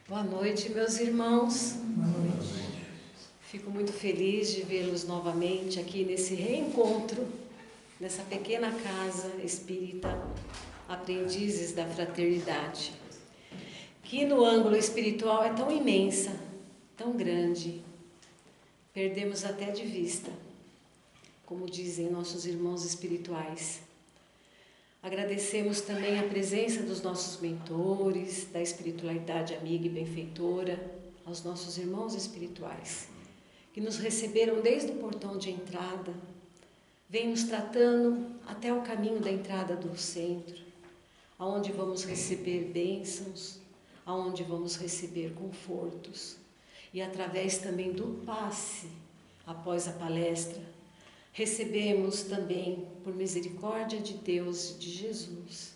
Boa noite, meus irmãos. Boa noite. Fico muito feliz de vê-los novamente aqui nesse reencontro, nessa pequena casa espírita, Aprendizes da Fraternidade, que no ângulo espiritual é tão imensa, tão grande, perdemos até de vista, como dizem nossos irmãos espirituais. Agradecemos também a presença dos nossos mentores, da espiritualidade amiga e benfeitora, aos nossos irmãos espirituais, que nos receberam desde o portão de entrada, vêm nos tratando até o caminho da entrada do centro, aonde vamos receber bênçãos, aonde vamos receber confortos, e através também do passe, após a palestra, recebemos também, por misericórdia de Deus e de Jesus,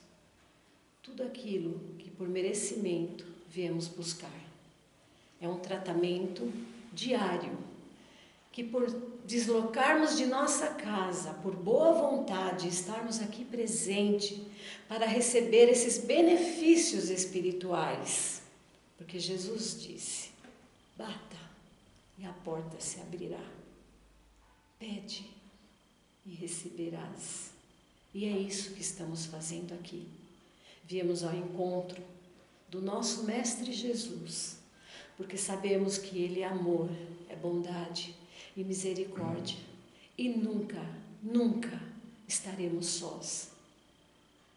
tudo aquilo que por merecimento viemos buscar. É um tratamento diário, que por deslocarmos de nossa casa, por boa vontade, estarmos aqui presente para receber esses benefícios espirituais. Porque Jesus disse, bata e a porta se abrirá. Pede e receberás. E é isso que estamos fazendo aqui. Viemos ao encontro do nosso Mestre Jesus, porque sabemos que Ele é amor, é bondade e misericórdia. E nunca, nunca estaremos sós.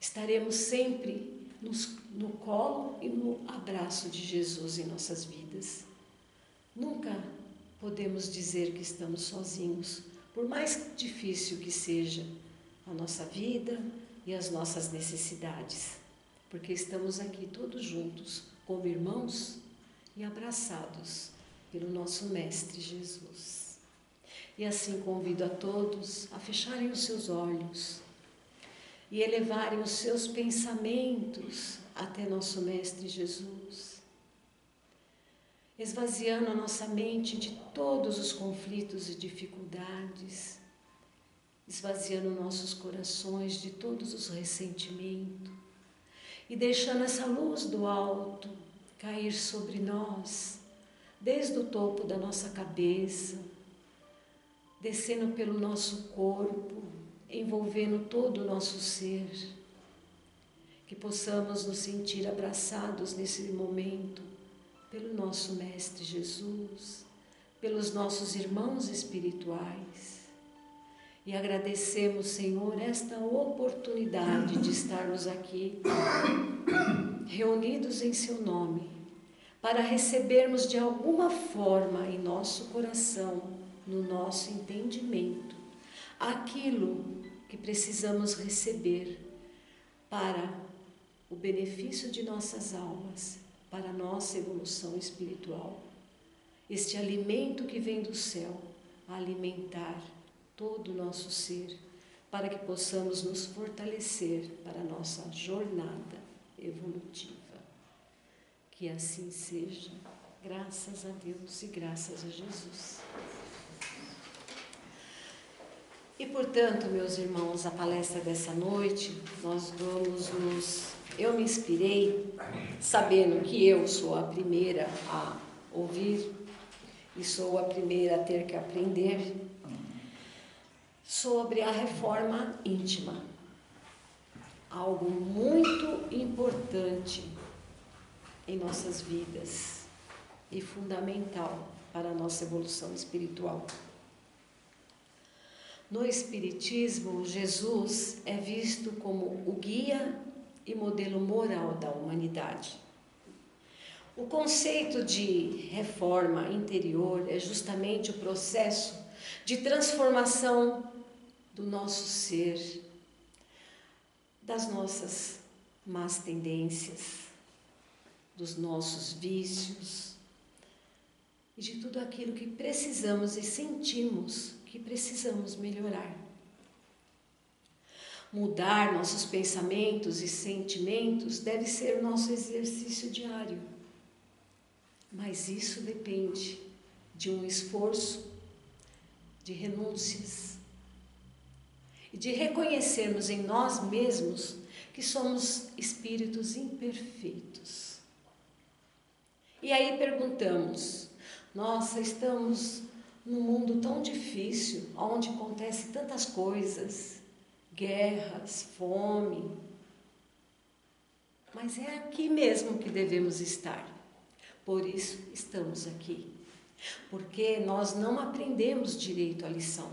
Estaremos sempre no colo e no abraço de Jesus em nossas vidas. Nunca podemos dizer que estamos sozinhos, por mais difícil que seja a nossa vida e as nossas necessidades, porque estamos aqui todos juntos, como irmãos e abraçados pelo nosso Mestre Jesus. E assim convido a todos a fecharem os seus olhos e elevarem os seus pensamentos até nosso Mestre Jesus, esvaziando a nossa mente de todos os conflitos e dificuldades, esvaziando nossos corações de todos os ressentimentos e deixando essa luz do alto cair sobre nós, desde o topo da nossa cabeça, descendo pelo nosso corpo, envolvendo todo o nosso ser, que possamos nos sentir abraçados nesse momento pelo nosso Mestre Jesus, pelos nossos irmãos espirituais. E agradecemos, Senhor, esta oportunidade de estarmos aqui, reunidos em Seu nome, para recebermos de alguma forma em nosso coração, no nosso entendimento, aquilo que precisamos receber para o benefício de nossas almas, para a nossa evolução espiritual. Este alimento que vem do céu, a alimentar todo o nosso ser, para que possamos nos fortalecer para a nossa jornada evolutiva. Que assim seja, graças a Deus e graças a Jesus. E portanto, meus irmãos, a palestra dessa noite, eu me inspirei, sabendo que eu sou a primeira a ouvir e sou a primeira a ter que aprender, sobre a reforma íntima. Algo muito importante em nossas vidas e fundamental para a nossa evolução espiritual. No Espiritismo, Jesus é visto como o guia e modelo moral da humanidade. O conceito de reforma interior é justamente o processo de transformação do nosso ser, das nossas más tendências, dos nossos vícios e de tudo aquilo que precisamos e sentimos que precisamos melhorar. Mudar nossos pensamentos e sentimentos deve ser o nosso exercício diário, mas isso depende de um esforço, de renúncias e de reconhecermos em nós mesmos que somos espíritos imperfeitos. E E aí perguntamos, nossa, estamos num mundo tão difícil, onde acontecem tantas coisas, guerras, fome, mas é aqui mesmo que devemos estar. Por isso estamos aqui, porque nós não aprendemos direito a lição.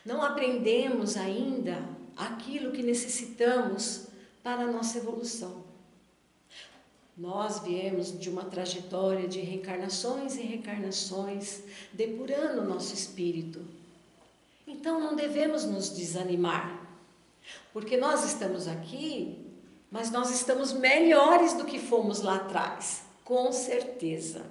Não aprendemos ainda aquilo que necessitamos para a nossa evolução. Nós viemos de uma trajetória de reencarnações e reencarnações, depurando o nosso espírito. Então não devemos nos desanimar, porque nós estamos aqui, mas nós estamos melhores do que fomos lá atrás, com certeza.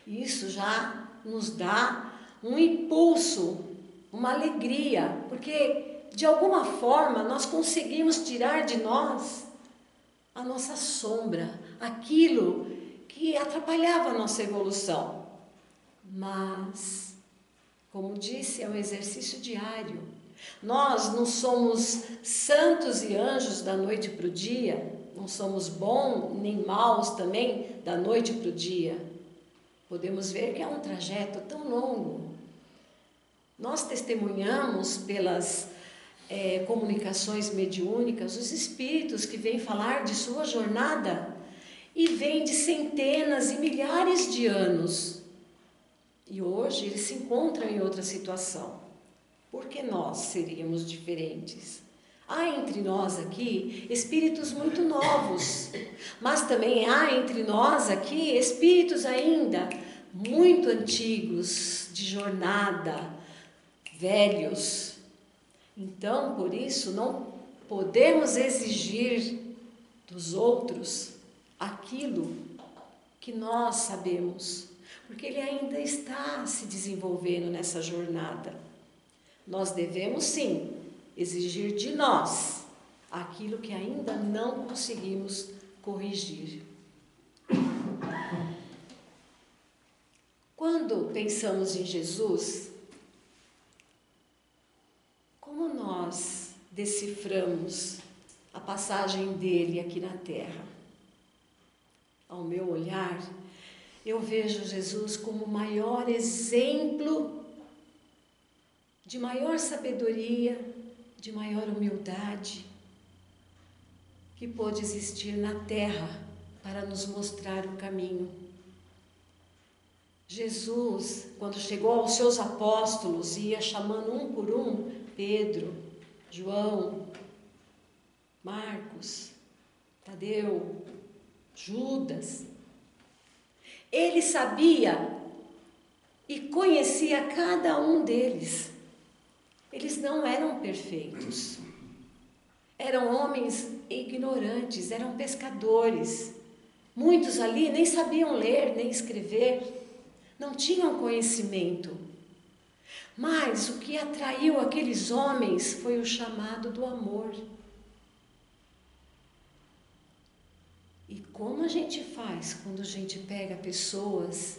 Isso já nos dá um impulso, uma alegria, porque de alguma forma nós conseguimos tirar de nós a nossa sombra, aquilo que atrapalhava a nossa evolução. Mas, como disse, é um exercício diário. Nós não somos santos e anjos da noite para o dia, não somos bons nem maus também da noite para o dia. Podemos ver que é um trajeto tão longo. Nós testemunhamos pelas comunicações mediúnicas os espíritos que vêm falar de sua jornada e vêm de centenas e milhares de anos. E hoje eles se encontram em outra situação. Por que nós seríamos diferentes? Há entre nós aqui espíritos muito novos, mas também há entre nós aqui espíritos ainda muito antigos, de jornada, velhos. Então, por isso, não podemos exigir dos outros aquilo que nós sabemos, porque ele ainda está se desenvolvendo nessa jornada. Nós devemos, sim, exigir de nós aquilo que ainda não conseguimos corrigir. Quando pensamos em Jesus, como nós deciframos a passagem dele aqui na Terra? Ao meu olhar, eu vejo Jesus como o maior exemplo de maior sabedoria, de maior humildade que pôde existir na Terra para nos mostrar o caminho. Jesus, quando chegou aos seus apóstolos, ia chamando um por um, Pedro, João, Marcos, Tadeu, Judas. Ele sabia e conhecia cada um deles. Eles não eram perfeitos. Eram homens ignorantes, eram pescadores. Muitos ali nem sabiam ler, nem escrever. Não tinham conhecimento. Mas o que atraiu aqueles homens foi o chamado do amor. E como a gente faz quando a gente pega pessoas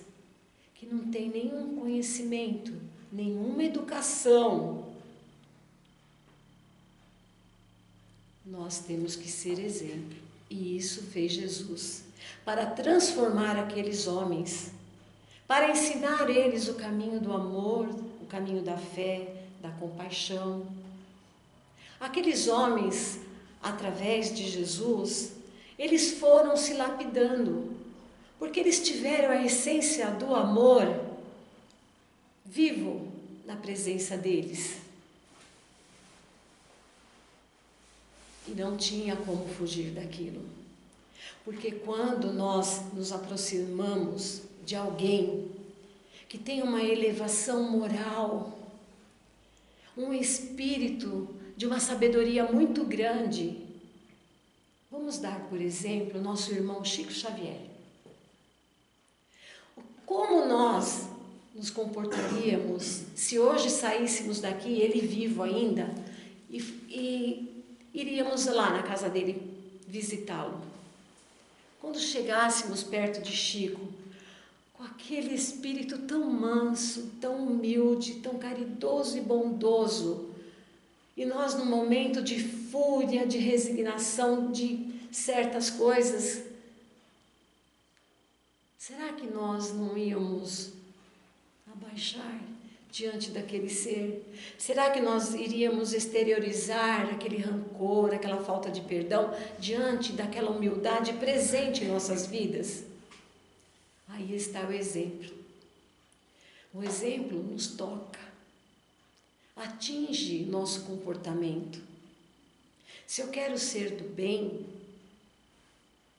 que não têm nenhum conhecimento, nenhuma educação? Nós temos que ser exemplo. E isso fez Jesus, para transformar aqueles homens, para ensinar eles o caminho do amor, o caminho da fé, da compaixão. Aqueles homens, através de Jesus, eles foram se lapidando, porque eles tiveram a essência do amor vivo na presença deles. E não tinha como fugir daquilo. Porque quando nós nos aproximamos de alguém que tem uma elevação moral, um espírito de uma sabedoria muito grande, vamos dar, por exemplo, o nosso irmão Chico Xavier. Como nós nos comportaríamos se hoje saíssemos daqui, ele vivo ainda, e iríamos lá na casa dele visitá-lo? Quando chegássemos perto de Chico, com aquele espírito tão manso, tão humilde, tão caridoso e bondoso, e nós num momento de fúria, de resignação de certas coisas, Será que nós não íamos abaixar diante daquele ser? Será que nós iríamos exteriorizar aquele rancor, aquela falta de perdão diante daquela humildade presente em nossas vidas? Aí está o exemplo. O exemplo nos toca, atinge nosso comportamento. Se eu quero ser do bem,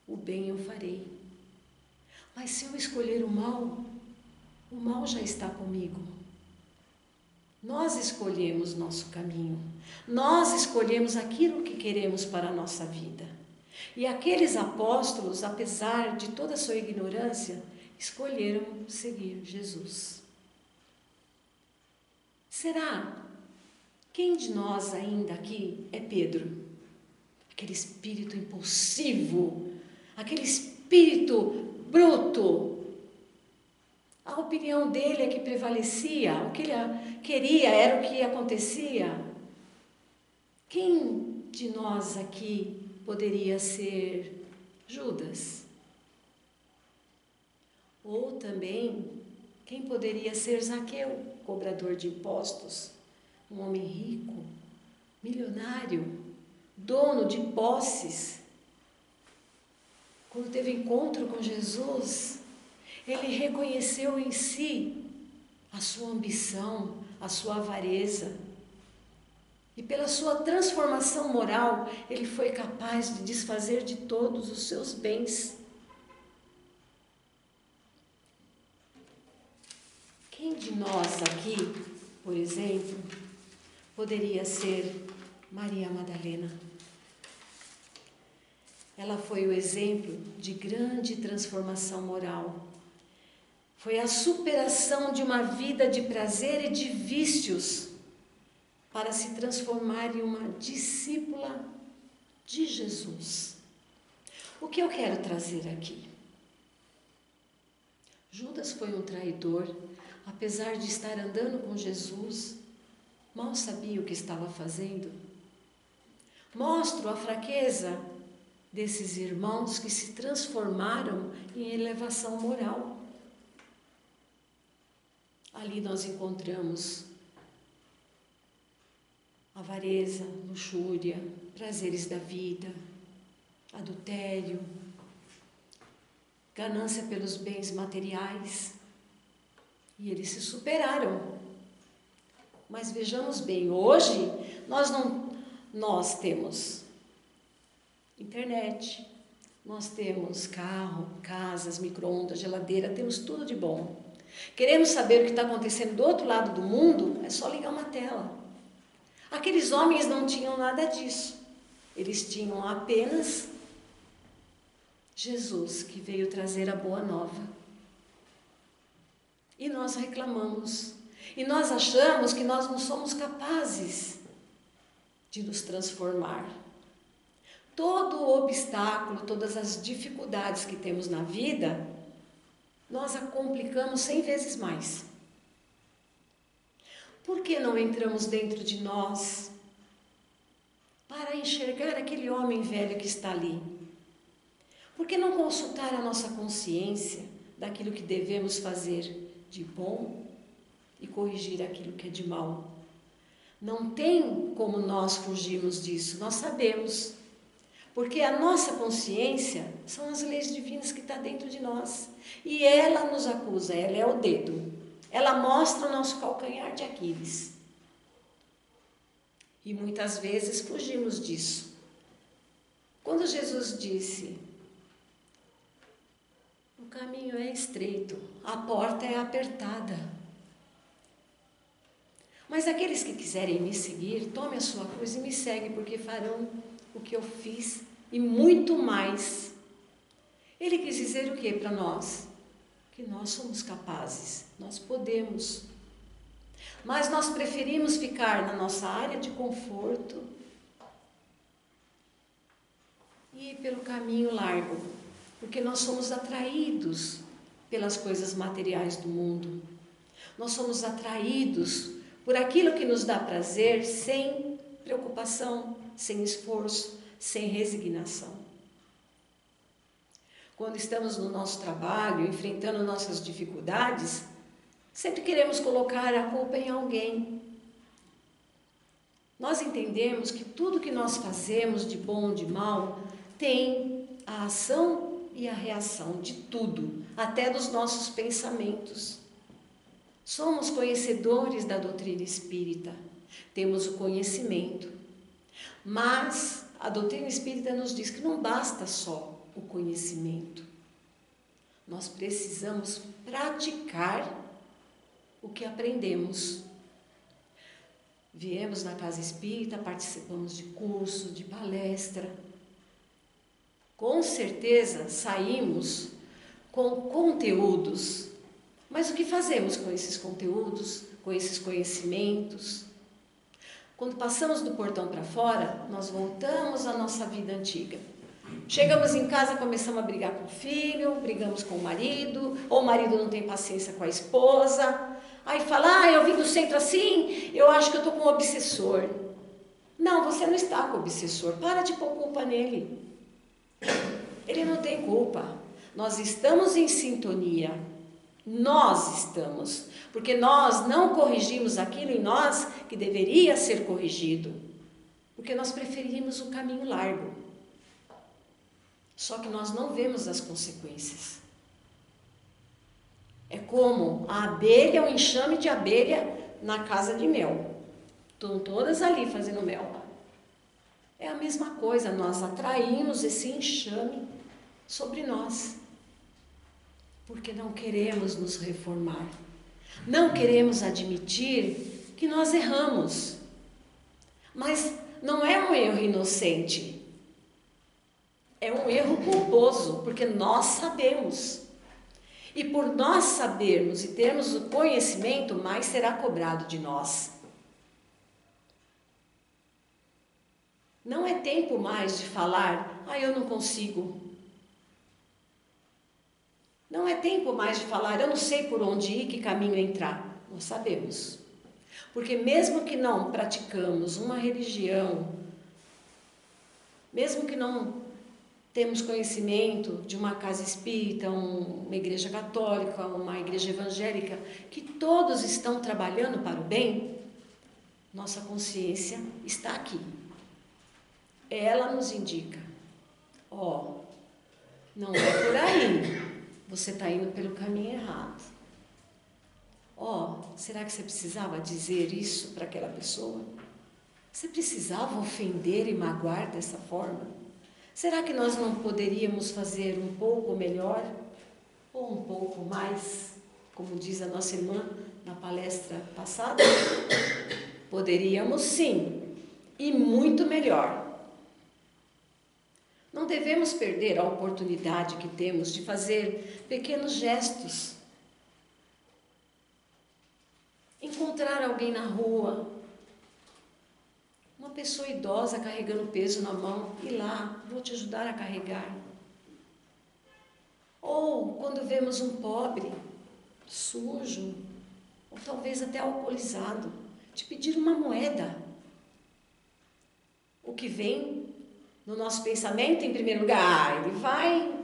o bem eu farei. Mas se eu escolher o mal já está comigo. Nós escolhemos nosso caminho. Nós escolhemos aquilo que queremos para a nossa vida. E aqueles apóstolos, apesar de toda a sua ignorância, escolheram seguir Jesus. Será? Quem de nós ainda aqui é Pedro? Aquele espírito impulsivo, aquele espírito bruto. A opinião dele é que prevalecia, o que ele queria era o que acontecia. Quem de nós aqui poderia ser Judas? Ou também, quem poderia ser Zaqueu, cobrador de impostos? Um homem rico, milionário, dono de posses. Quando teve encontro com Jesus, ele reconheceu em si a sua ambição, a sua avareza. E pela sua transformação moral, ele foi capaz de desfazer de todos os seus bens. Quem de nós aqui, por exemplo, poderia ser Maria Madalena? Ela foi o exemplo de grande transformação moral. Foi a superação de uma vida de prazer e de vícios para se transformar em uma discípula de Jesus. O que eu quero trazer aqui? Judas foi um traidor, apesar de estar andando com Jesus, mal sabia o que estava fazendo. Mostro a fraqueza desses irmãos que se transformaram em elevação moral. Ali nós encontramos avareza, luxúria, prazeres da vida, adultério, ganância pelos bens materiais. E eles se superaram. Mas vejamos bem, hoje nós temos internet, nós temos carro, casas, micro-ondas, geladeira, temos tudo de bom. Queremos saber o que está acontecendo do outro lado do mundo, é só ligar uma tela. Aqueles homens não tinham nada disso. Eles tinham apenas Jesus, que veio trazer a boa nova. E nós reclamamos. E nós achamos que nós não somos capazes de nos transformar. Todo o obstáculo, todas as dificuldades que temos na vida, nós a complicamos 100 vezes mais. Por que não entramos dentro de nós para enxergar aquele homem velho que está ali? Por que não consultar a nossa consciência daquilo que devemos fazer de bom e corrigir aquilo que é de mal? Não tem como nós fugirmos disso, nós sabemos. Porque a nossa consciência são as leis divinas que estão dentro de nós. E ela nos acusa, ela é o dedo. Ela mostra o nosso calcanhar de Aquiles. E muitas vezes fugimos disso. Quando Jesus disse, o caminho é estreito, a porta é apertada. Mas aqueles que quiserem me seguir, tome a sua cruz e me segue, porque farão o que eu fiz e muito mais. Ele quis dizer o que para nós? Que nós somos capazes, nós podemos. Mas nós preferimos ficar na nossa área de conforto e ir pelo caminho largo, porque nós somos atraídos pelas coisas materiais do mundo. Nós somos atraídos por aquilo que nos dá prazer, sem preocupação, sem esforço, sem resignação. quando estamos no nosso trabalho, enfrentando nossas dificuldades, sempre queremos colocar a culpa em alguém. Nós entendemos que tudo que nós fazemos, de bom ou de mal, tem a ação e a reação de tudo, até dos nossos pensamentos. Somos conhecedores da doutrina espírita, temos o conhecimento, mas a doutrina espírita nos diz que não basta só o conhecimento. Nós precisamos praticar o que aprendemos. Viemos na casa espírita, participamos de curso, de palestra. Com certeza saímos com conteúdos. Mas o que fazemos com esses conteúdos, com esses conhecimentos? Quando passamos do portão para fora, nós voltamos à nossa vida antiga. Chegamos em casa, começamos a brigar com o filho, brigamos com o marido, ou o marido não tem paciência com a esposa. Aí fala, eu vim do centro assim, eu acho que eu estou com um obsessor. Não, você não está com o obsessor, para de pôr culpa nele. Ele não tem culpa. Nós estamos em sintonia. Nós estamos. Porque nós não corrigimos aquilo em nós que deveria ser corrigido. Porque nós preferimos o caminho largo. Só que nós não vemos as consequências. É como a abelha, o enxame de abelha na casa de mel. Estão todas ali fazendo mel. É a mesma coisa, nós atraímos esse enxame sobre nós. Porque não queremos nos reformar. Não queremos admitir que nós erramos. Mas não é um erro inocente. É um erro culposo, porque nós sabemos. E por nós sabermos e termos o conhecimento, mais será cobrado de nós. Não é tempo mais de falar, eu não consigo. Não é tempo mais de falar, eu não sei por onde ir, que caminho entrar. Nós sabemos. Porque mesmo que não praticamos uma religião, mesmo que não temos conhecimento de uma casa espírita, uma igreja católica, uma igreja evangélica, que todos estão trabalhando para o bem, nossa consciência está aqui. Ela nos indica, não é por aí, você está indo pelo caminho errado. Será que você precisava dizer isso para aquela pessoa? Você precisava ofender e magoar dessa forma? Será que nós não poderíamos fazer um pouco melhor? Ou um pouco mais? Como diz a nossa irmã na palestra passada? Poderíamos sim, e muito melhor. Não devemos perder a oportunidade que temos de fazer pequenos gestos. Encontrar alguém na rua, uma pessoa idosa carregando peso na mão, ir lá, vou te ajudar a carregar. Ou quando vemos um pobre, sujo, ou talvez até alcoolizado, te pedir uma moeda. O que vem no nosso pensamento, em primeiro lugar, ele vai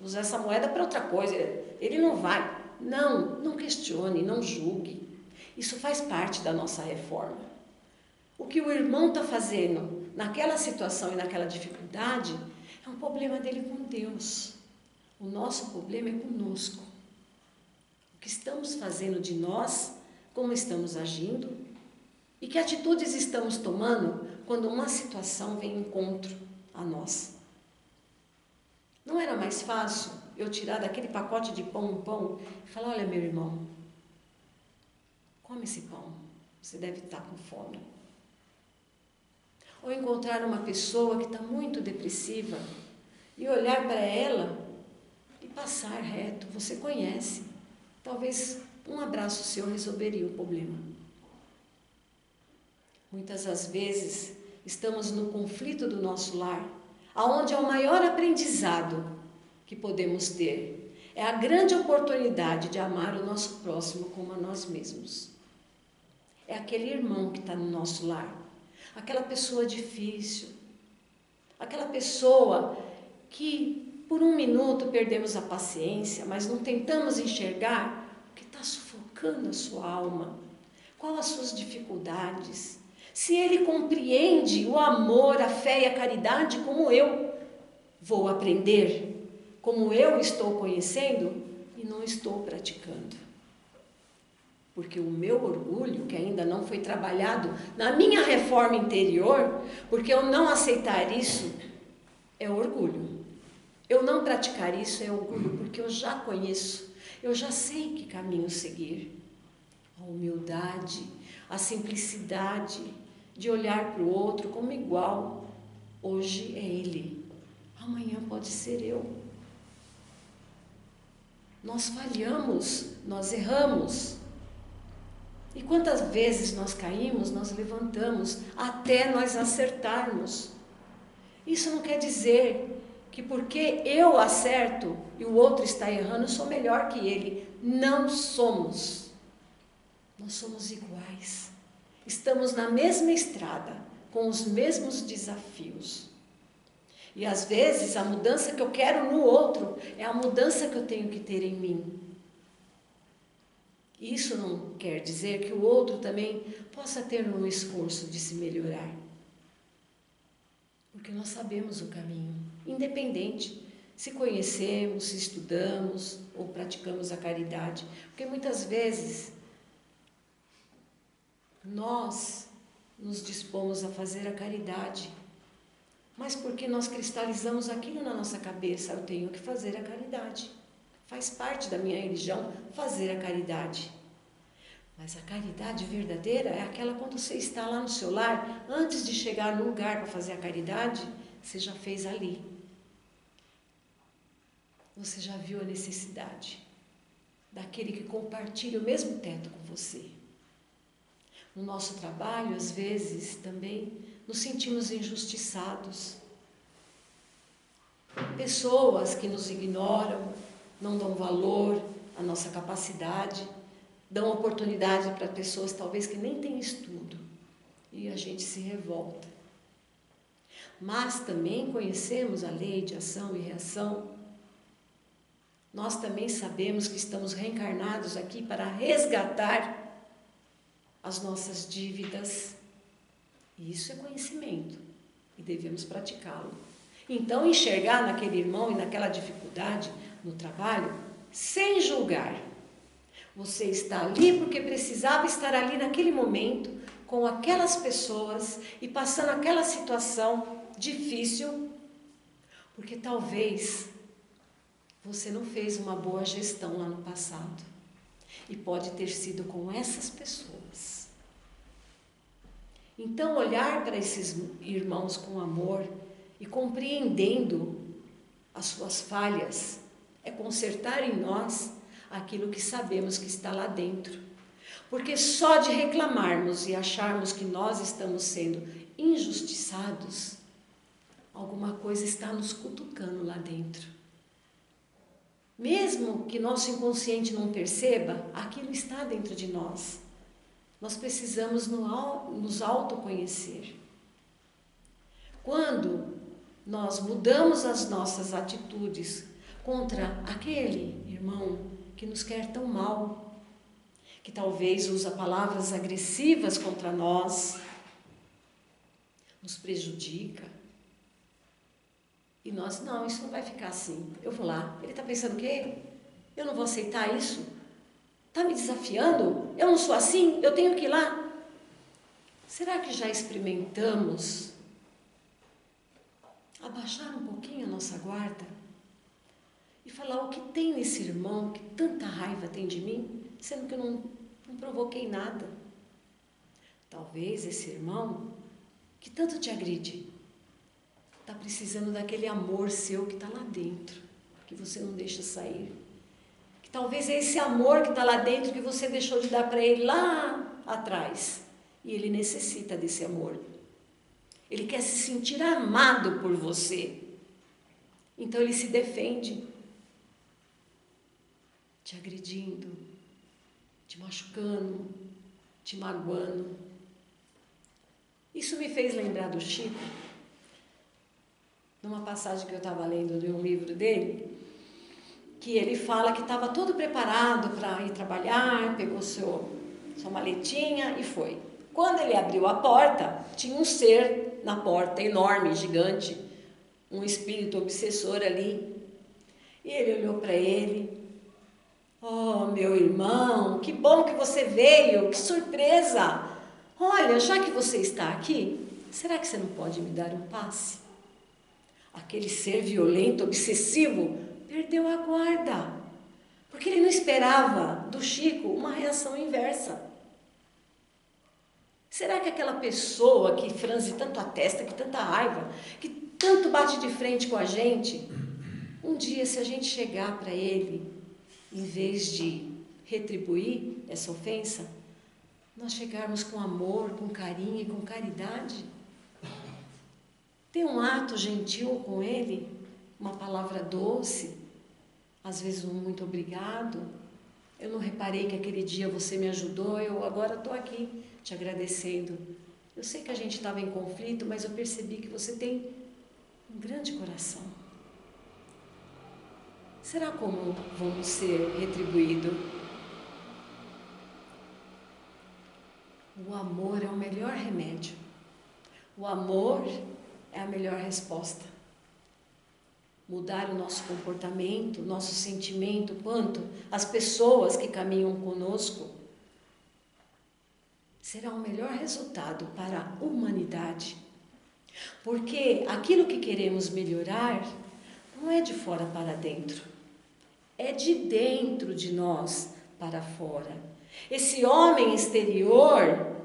usar essa moeda para outra coisa, ele não vai. Não questione, não julgue. Isso faz parte da nossa reforma. O que o irmão está fazendo naquela situação e naquela dificuldade é um problema dele com Deus. O nosso problema é conosco. O que estamos fazendo de nós, como estamos agindo e que atitudes estamos tomando quando uma situação vem em encontro a nós. Não era mais fácil eu tirar daquele pacote de pão um pão e falar, olha meu irmão, come esse pão, você deve estar com fome. Ou encontrar uma pessoa que está muito depressiva e olhar para ela e passar reto, você conhece. Talvez um abraço seu resolveria o problema. Muitas das vezes estamos no conflito do nosso lar, aonde é o maior aprendizado que podemos ter. É a grande oportunidade de amar o nosso próximo como a nós mesmos. É aquele irmão que está no nosso lar, aquela pessoa difícil, aquela pessoa que por um minuto perdemos a paciência, mas não tentamos enxergar o que está sufocando a sua alma, quais as suas dificuldades. Se ele compreende o amor, a fé e a caridade como eu vou aprender, como eu estou conhecendo e não estou praticando. Porque o meu orgulho, que ainda não foi trabalhado na minha reforma interior, porque eu não aceitar isso é orgulho. Eu não praticar isso é orgulho, porque eu já conheço, eu já sei que caminho seguir. A humildade, a simplicidade de olhar para o outro como igual. Hoje é ele, amanhã pode ser eu. Nós falhamos, nós erramos. E quantas vezes nós caímos, nós levantamos até nós acertarmos. Isso não quer dizer que porque eu acerto e o outro está errando, eu sou melhor que ele. Não somos. Nós somos iguais. Estamos na mesma estrada, com os mesmos desafios. E às vezes a mudança que eu quero no outro é a mudança que eu tenho que ter em mim. Isso não quer dizer que o outro também possa ter um esforço de se melhorar. Porque nós sabemos o caminho, independente se conhecemos, se estudamos ou praticamos a caridade. Porque muitas vezes nós nos dispomos a fazer a caridade, mas porque nós cristalizamos aquilo na nossa cabeça, eu tenho que fazer a caridade. Faz parte da minha religião fazer a caridade. Mas a caridade verdadeira é aquela quando você está lá no seu lar, antes de chegar no lugar para fazer a caridade, você já fez ali. Você já viu a necessidade daquele que compartilha o mesmo teto com você. No nosso trabalho, às vezes, também nos sentimos injustiçados. Pessoas que nos ignoram, não dão valor à nossa capacidade, dão oportunidade para pessoas talvez que nem têm estudo, e a gente se revolta. Mas também conhecemos a lei de ação e reação. Nós também sabemos que estamos reencarnados aqui para resgatar as nossas dívidas. E isso é conhecimento, e devemos praticá-lo. Então, enxergar naquele irmão e naquela dificuldade no trabalho, sem julgar. Você está ali porque precisava estar ali naquele momento, com aquelas pessoas e passando aquela situação difícil, porque talvez você não fez uma boa gestão lá no passado. E pode ter sido com essas pessoas. Então, olhar para esses irmãos com amor e compreendendo as suas falhas é consertar em nós aquilo que sabemos que está lá dentro. Porque só de reclamarmos e acharmos que nós estamos sendo injustiçados, alguma coisa está nos cutucando lá dentro. Mesmo que nosso inconsciente não perceba, aquilo está dentro de nós. Nós precisamos nos autoconhecer. Quando nós mudamos as nossas atitudes contra aquele irmão que nos quer tão mal, que talvez usa palavras agressivas contra nós, nos prejudica, e nós, não, isso não vai ficar assim, eu vou lá. Ele está pensando o quê? Eu não vou aceitar isso? Está me desafiando? Eu não sou assim? Eu tenho que ir lá? Será que já experimentamos abaixar um pouquinho a nossa guarda e falar o que tem nesse irmão que tanta raiva tem de mim, sendo que eu não provoquei nada? Talvez esse irmão que tanto te agride está precisando daquele amor seu que está lá dentro, que você não deixa sair. Que talvez é esse amor que está lá dentro que você deixou de dar para ele lá atrás. E ele necessita desse amor. Ele quer se sentir amado por você. Então ele se defende, te agredindo, te machucando, te magoando. Isso me fez lembrar do Chico. numa passagem que eu estava lendo de um livro dele, que ele fala que estava todo preparado para ir trabalhar, pegou sua maletinha e foi. Quando ele abriu a porta, tinha um ser na porta, enorme, gigante, um espírito obsessor ali. E ele olhou para ele: "Oh, meu irmão, que bom que você veio, que surpresa! Olha, já que você está aqui, será que você não pode me dar um passe?" Aquele ser violento, obsessivo, perdeu a guarda, porque ele não esperava do Chico uma reação inversa. Será que aquela pessoa que franze tanto a testa, que tanta raiva, que tanto bate de frente com a gente, um dia, se a gente chegar para ele, em vez de retribuir essa ofensa, nós chegarmos com amor, com carinho e com caridade, ter um ato gentil com ele, uma palavra doce, às vezes um muito obrigado. Eu não reparei que aquele dia você me ajudou, eu agora estou aqui te agradecendo. Eu sei que a gente estava em conflito, mas eu percebi que você tem um grande coração. Será como vamos ser retribuídos? O amor é o melhor remédio. O amor é a melhor resposta. Mudar o nosso comportamento, nosso sentimento, quanto as pessoas que caminham conosco, será o melhor resultado para a humanidade. Porque aquilo que queremos melhorar não é de fora para dentro, é de dentro de nós para fora. Esse homem exterior,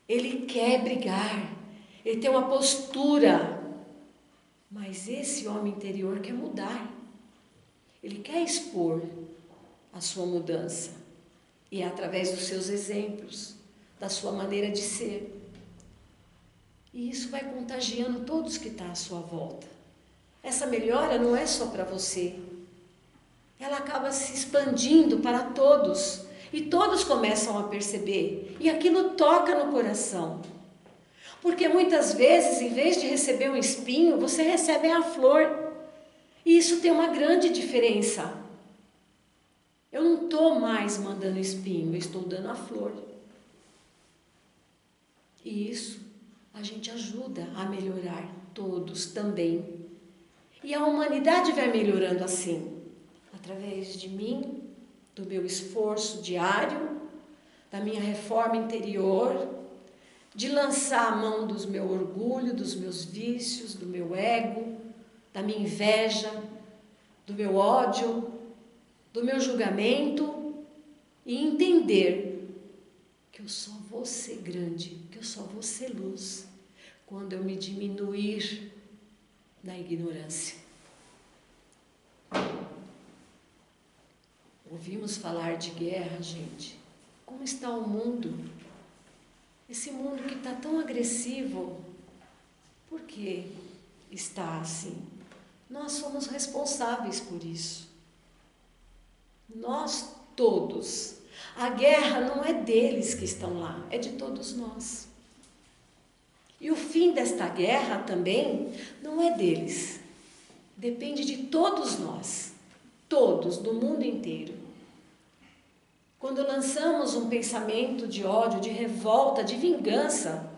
ele quer brigar, ele tem uma postura, mas esse homem interior quer mudar. Ele quer expor a sua mudança. E é através dos seus exemplos, da sua maneira de ser. E isso vai contagiando todos que estão à sua volta. Essa melhora não é só para você. Ela acaba se expandindo para todos. E todos começam a perceber. E aquilo toca no coração. Porque muitas vezes, em vez de receber um espinho, você recebe a flor. E isso tem uma grande diferença. Eu não estou mais mandando espinho, eu estou dando a flor. E isso a gente ajuda a melhorar todos também. E a humanidade vai melhorando assim, através de mim, do meu esforço diário, da minha reforma interior, de lançar a mão do meu orgulho, dos meus vícios, do meu ego, da minha inveja, do meu ódio, do meu julgamento e entender que eu só vou ser grande, que eu só vou ser luz quando eu me diminuir na ignorância. Ouvimos falar de guerra, gente. Como está o mundo? Esse mundo que está tão agressivo, por que está assim? Nós somos responsáveis por isso. Nós todos. A guerra não é deles que estão lá, é de todos nós. E o fim desta guerra também não é deles. Depende de todos nós, todos, do mundo inteiro. Quando lançamos um pensamento de ódio, de revolta, de vingança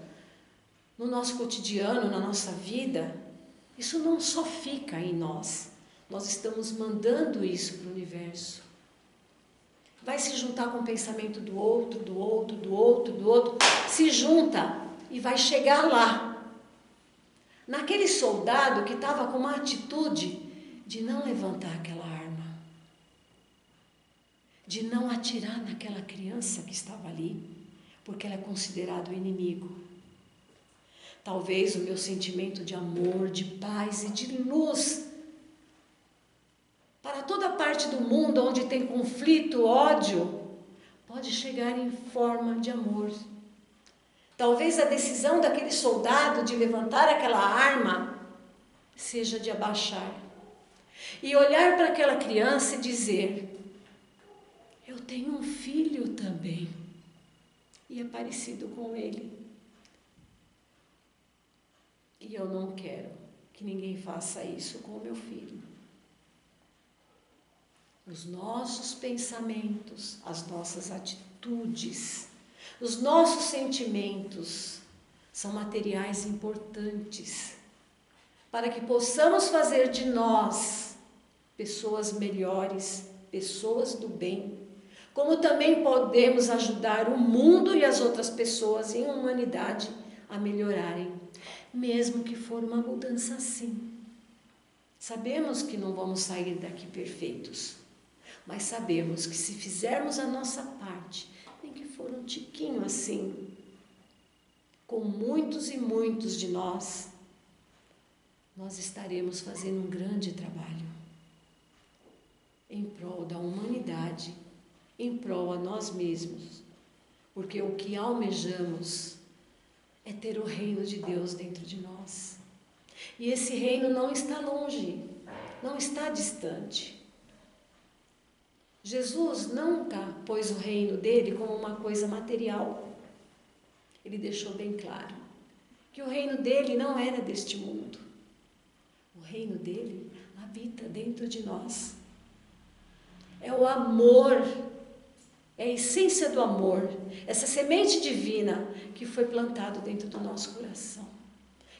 no nosso cotidiano, na nossa vida, isso não só fica em nós. Nós estamos mandando isso para o universo. Vai se juntar com o pensamento do outro, do outro, do outro, do outro. Se junta e vai chegar lá. Naquele soldado que estava com uma atitude de não levantar aquela arma. De não atirar naquela criança que estava ali, porque ela é considerada o inimigo. Talvez o meu sentimento de amor, de paz e de luz para toda parte do mundo onde tem conflito, ódio, pode chegar em forma de amor. Talvez a decisão daquele soldado de levantar aquela arma seja de abaixar e olhar para aquela criança e dizer: eu tenho um filho também e é parecido com ele. E eu não quero que ninguém faça isso com o meu filho. Os nossos pensamentos, as nossas atitudes, os nossos sentimentos são materiais importantes para que possamos fazer de nós pessoas melhores, pessoas do bem, como também podemos ajudar o mundo e as outras pessoas em humanidade a melhorarem, mesmo que for uma mudança assim. Sabemos que não vamos sair daqui perfeitos, mas sabemos que se fizermos a nossa parte, nem que for um tiquinho assim, com muitos e muitos de nós estaremos fazendo um grande trabalho em prol da humanidade, em prol a nós mesmos, porque o que almejamos é ter o reino de Deus dentro de nós. E esse reino não está longe, não está distante. Jesus nunca pôs o reino dele como uma coisa material. Ele deixou bem claro que o reino dele não era deste mundo. O reino dele habita dentro de nós. É o amor, é a essência do amor, essa semente divina que foi plantado dentro do nosso coração,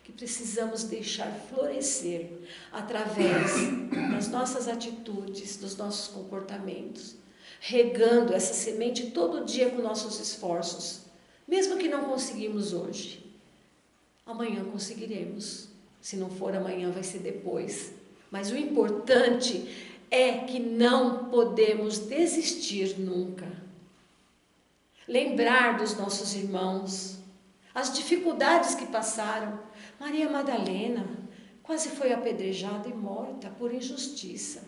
que precisamos deixar florescer através das nossas atitudes, dos nossos comportamentos, regando essa semente todo dia com nossos esforços, mesmo que não conseguimos hoje. Amanhã conseguiremos. Se não for amanhã, vai ser depois. Mas o importante é que não podemos desistir nunca. Lembrar dos nossos irmãos, as dificuldades que passaram. Maria Madalena quase foi apedrejada e morta por injustiça.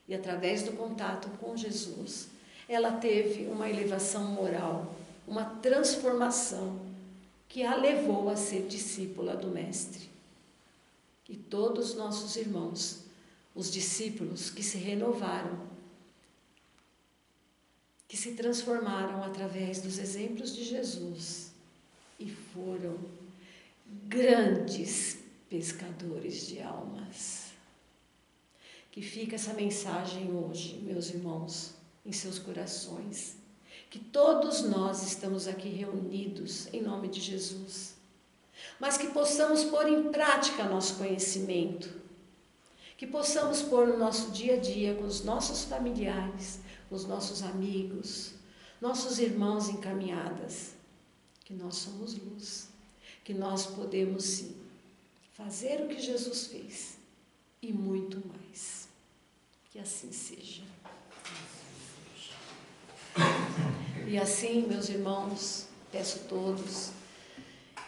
E através do contato com Jesus, ela teve uma elevação moral, uma transformação que a levou a ser discípula do Mestre. E todos os nossos irmãos, os discípulos que se renovaram, que se transformaram através dos exemplos de Jesus e foram grandes pescadores de almas. Que fica essa mensagem hoje, meus irmãos, em seus corações, que todos nós estamos aqui reunidos em nome de Jesus, mas que possamos pôr em prática nosso conhecimento, que possamos pôr no nosso dia a dia com os nossos familiares, com os nossos amigos, nossos irmãos em caminhadas, que nós somos luz, que nós podemos sim fazer o que Jesus fez e muito mais. Que assim seja. E assim, meus irmãos, peço a todos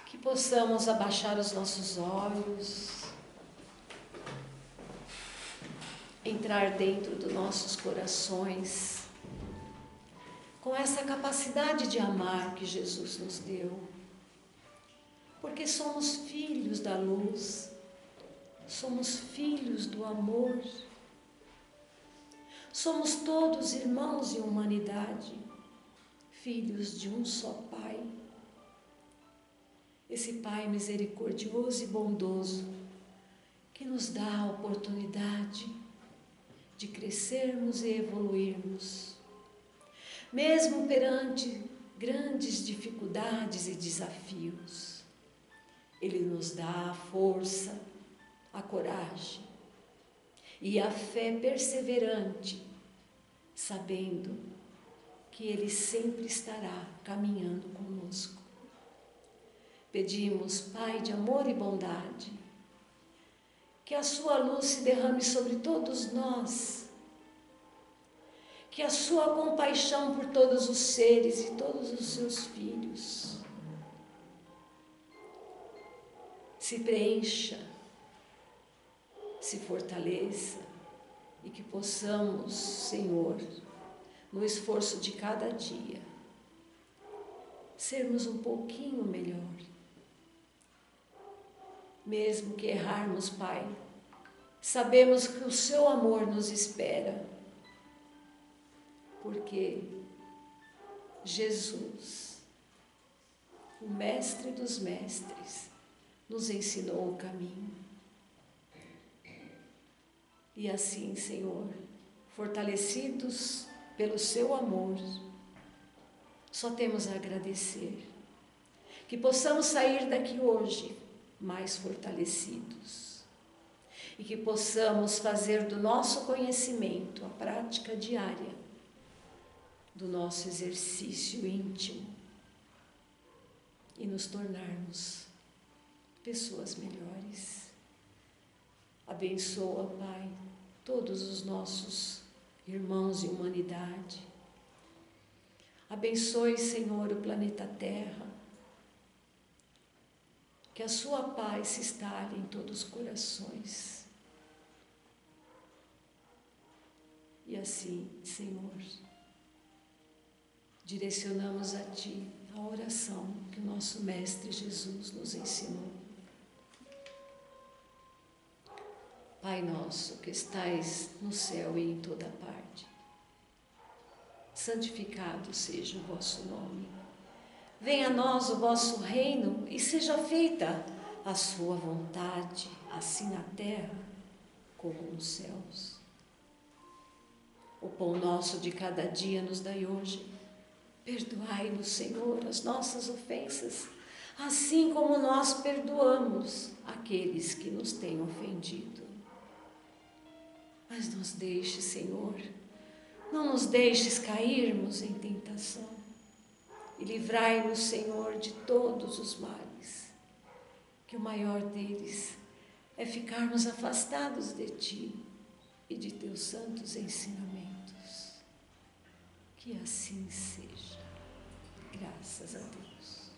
que possamos abaixar os nossos olhos, entrar dentro dos nossos corações, com essa capacidade de amar que Jesus nos deu, porque somos filhos da luz, somos filhos do amor, somos todos irmãos em humanidade, filhos de um só Pai. Esse Pai misericordioso e bondoso, que nos dá a oportunidade de crescermos e evoluirmos, mesmo perante grandes dificuldades e desafios. Ele nos dá a força, a coragem e a fé perseverante, sabendo que Ele sempre estará caminhando conosco. Pedimos, Pai de amor e bondade, que a sua luz se derrame sobre todos nós, que a sua compaixão por todos os seres e todos os seus filhos se preencha, se fortaleça e que possamos, Senhor, no esforço de cada dia, sermos um pouquinho melhor. Mesmo que errarmos, Pai, sabemos que o seu amor nos espera, porque Jesus, o Mestre dos Mestres, nos ensinou o caminho. E assim, Senhor, fortalecidos pelo seu amor, só temos a agradecer. Que possamos sair daqui hoje mais fortalecidos. E que possamos fazer do nosso conhecimento a prática diária do nosso exercício íntimo e nos tornarmos pessoas melhores. Abençoa, Pai, todos os nossos irmãos em humanidade. Abençoe, Senhor, o planeta Terra. Que a sua paz se instale em todos os corações. E assim, Senhor, direcionamos a Ti a oração que o nosso Mestre Jesus nos ensinou. Pai nosso que estais no céu e em toda parte, santificado seja o vosso nome. Venha a nós o vosso reino e seja feita a sua vontade, assim na terra como nos céus. O pão nosso de cada dia nos dai hoje. Perdoai-nos, Senhor, as nossas ofensas, assim como nós perdoamos aqueles que nos têm ofendido. Mas nos deixe, Senhor, não nos deixes cairmos em tentação. E livrai-nos, Senhor, de todos os males, que o maior deles é ficarmos afastados de Ti e de Teus santos ensinamentos. Que assim seja. Graças a Deus.